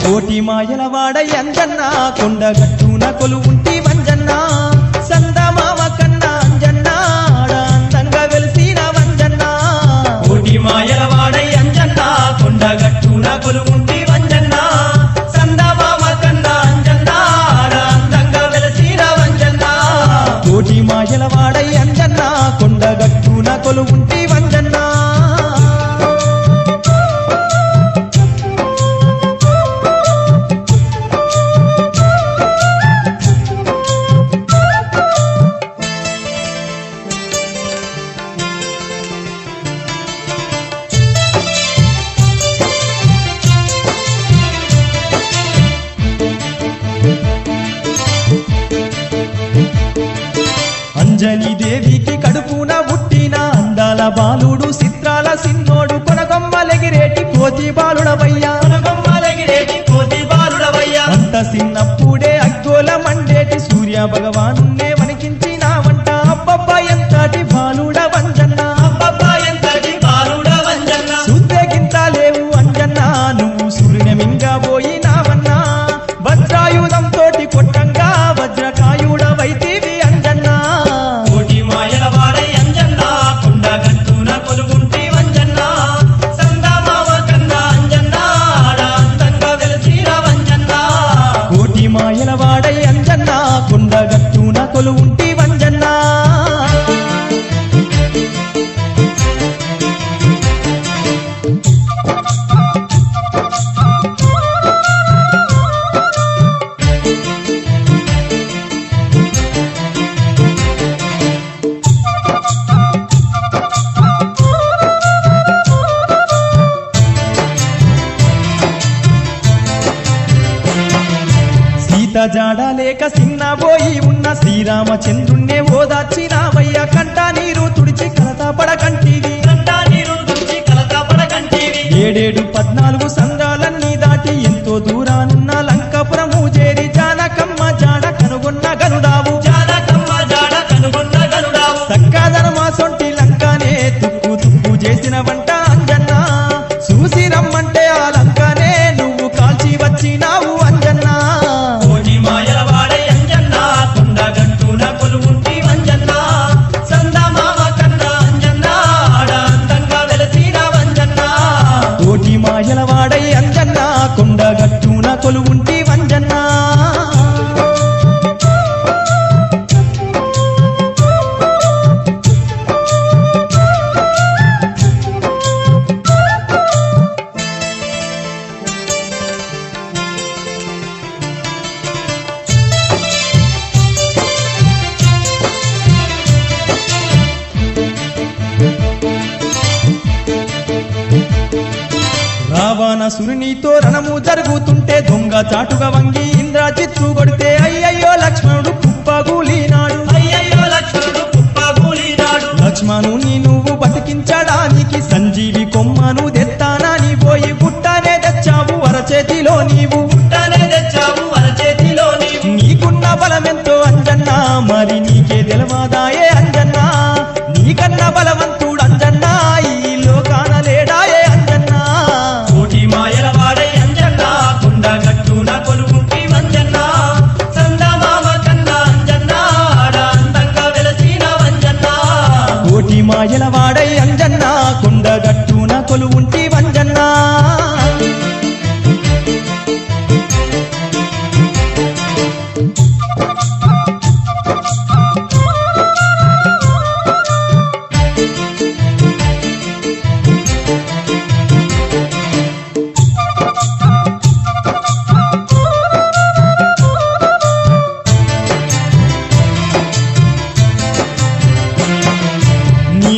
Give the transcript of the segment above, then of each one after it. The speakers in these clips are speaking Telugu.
కోటి మాయలవాడ అంజన్న కొండగట్టున కొలువుంటి వంజన్న సందమామ కన్నా అంజన్న అందంగా వెలిసిన వంజన్న కోటి మాయలవాడ అంజన్న కొండగట్టున కొలువుంటి వంజన్న సందమామ కన్నా అంజన్న అందంగా వెలిసిన వంజన్న కోటి మాయలవాడ అంజన్న కొండగట్టున కొలువుంటి వంజన్న అంజలి దేవికి కడుపున పుట్టిన అందాల బాలుడు చిత్రాల సిన్నోడు కొనగొమ్మలెగిరేటి కోతి బాలుడవయ్యా అంత చిన్నప్పుడే అగ్గోల మండేటి సూర్య భగవానున్నే వణికించినావంట అబ్బబ్బా ఎంతటి బాలుడ వంజన్న సూత్రేకింత లేవు అంజన్న నువ్వు సూర్యమింగా పోయినావన్నా వజ్రాయుధం తోటి కొట్టంగా వజ్రకాయుడవైతివి అంజన్న కోటి మాయలవాడ అంజన్న కొండగట్టున కొలువుంటి వంజన్న సందమామ కన్నా అంజన్న అందంగా వెలిసిన వంజన్న కోటి మాయలవాడ అంజన్న కొండగట్టున కొలువుంటి వంజన్న జాడ లేక సిన్నబోయి ఉన్న శ్రీరామచంద్రుణ్ణే ఓదార్చినావయ్య కంట నీరు తుడిచి కలతాపడ కంటివి 7 సంద్రాలన్నీ దాటి ఎంతో దూరానున్న లంకపురము చేరి జానకమ్మ జాడ కనుగొన్న గనుడావు సక్కదనమా సొంటి లంకానే తుక్కు తుక్కు చేసిన వంట అంజన్న చూసి రమ్మంటే ఆ లంకానే నువ్వు కాల్చి వచ్చినావు అంజన్న మాయలవాడ అంజన్న కొండగట్టున కొలువుంటి వంజన్న రావణాసురునితో రణము జరుగుతుంటే దొంగ చాటుగా వంగి ఇంద్రజిత్తు కొడితే అయ్యయ్యో లక్ష్మణుడు కుప్పగూలినాడు లక్ష్మణుని నువ్వు బతికించడానికి సంజీవి కొమ్మను తెత్తానని పోయి గుట్టనే తెచ్చావు అరచేతిలో నీవు నీకున్న బలమెంతో అంజన్న మరి నీకే తెలవాదాయే అంజన్న నీకన్న బలవంతుడు అంజన్న ఈ లోకాన లేడాయే అంజన్న కోటి మాయలవాడ అంజన్న కొండగట్టున కొలువుంటి వంజన్న సందమామ కన్నా అంజన్న అందంగా వెలసిన వంజన్న కోటి మాయలవాడ అంజన్న కొండగట్టున కొలువుంటి వంజన్న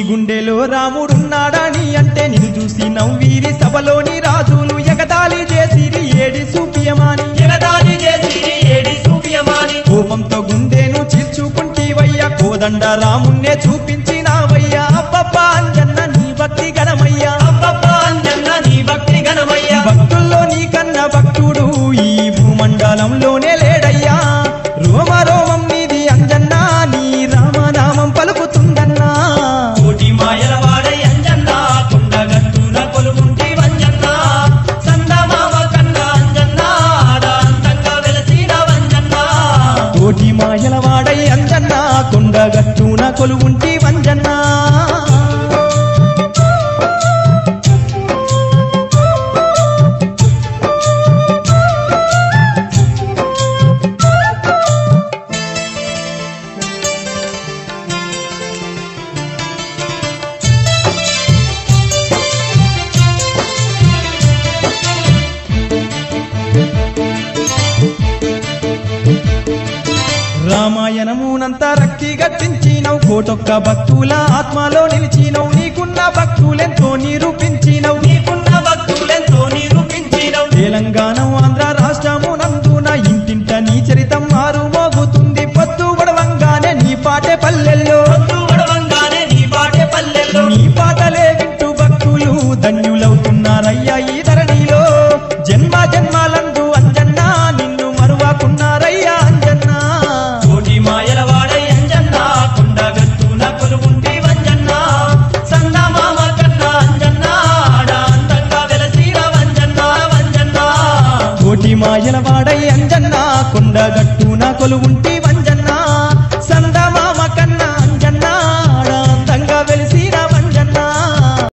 గుండెలో రాముడున్నాడని అంటే నిన్ను చూసి నవ్వీరి సభలోని రాజులు ఎగతాళి చేసిరి ఏడి సూపియమాని కోపంతో గుండెను చీల్చుకుంటీవయ్యా కోదండ రామున్నే చూపించినావయ్యా అబ్బబ్బా అంజన్న నీ భక్తి గణమయ్యా భక్తుల్లో నీకన్న భక్తుడు ఈ మండలంలోనే లేడయ్యా రోమ రోమం నీది అంజన్నా నీ రామనామం పలుకుతుందన్నా కోటి మాయల వాడై అంజన్నా కొండగట్టున కొలువుంటి వంజన్నా చందమామ కన్నా అంజన్నా అందంగా వెలసిన వంజన్నా కోటి మాయల వాడై అంజన్నా కొండగట్టున కొలువుంటి వంజన్నా రామాయణమునంతా రక్కి గట్టించినవు కోటొక్క భక్తుల ఆత్మలో నిలిచినవు నీకున్న భక్తులెంతో నిరూపించినవు నీకున్న భక్తులెంతో నిరూపించినవు తెలంగాణ ఆంధ్ర రాష్ట్రము నందున ఇంటింట నీ చరితం మారు మోగుతుంది పొద్దు వడవంగానే నీ పాటే పల్లెల్లో నీ పాటలే వింటూ భక్తులు ధన్యులవుతున్నారయ్యా ఈ ధరణిలో జన్మ జన్మాలందు అంజన్నా నిన్ను మరువకున్నారయ్యా అంజన్నా కోటి మాయల వాడై అంజన్నా కొండగట్టున కొలువుంటి వంజన్నా చందమామ కన్నా అంజన్నా అందంగా వెలసిన వంజన్నా వంజన్నా కోటి మాయల వాడై అంజన్నా కొండగట్టున కొలువుంటి వంజన్నా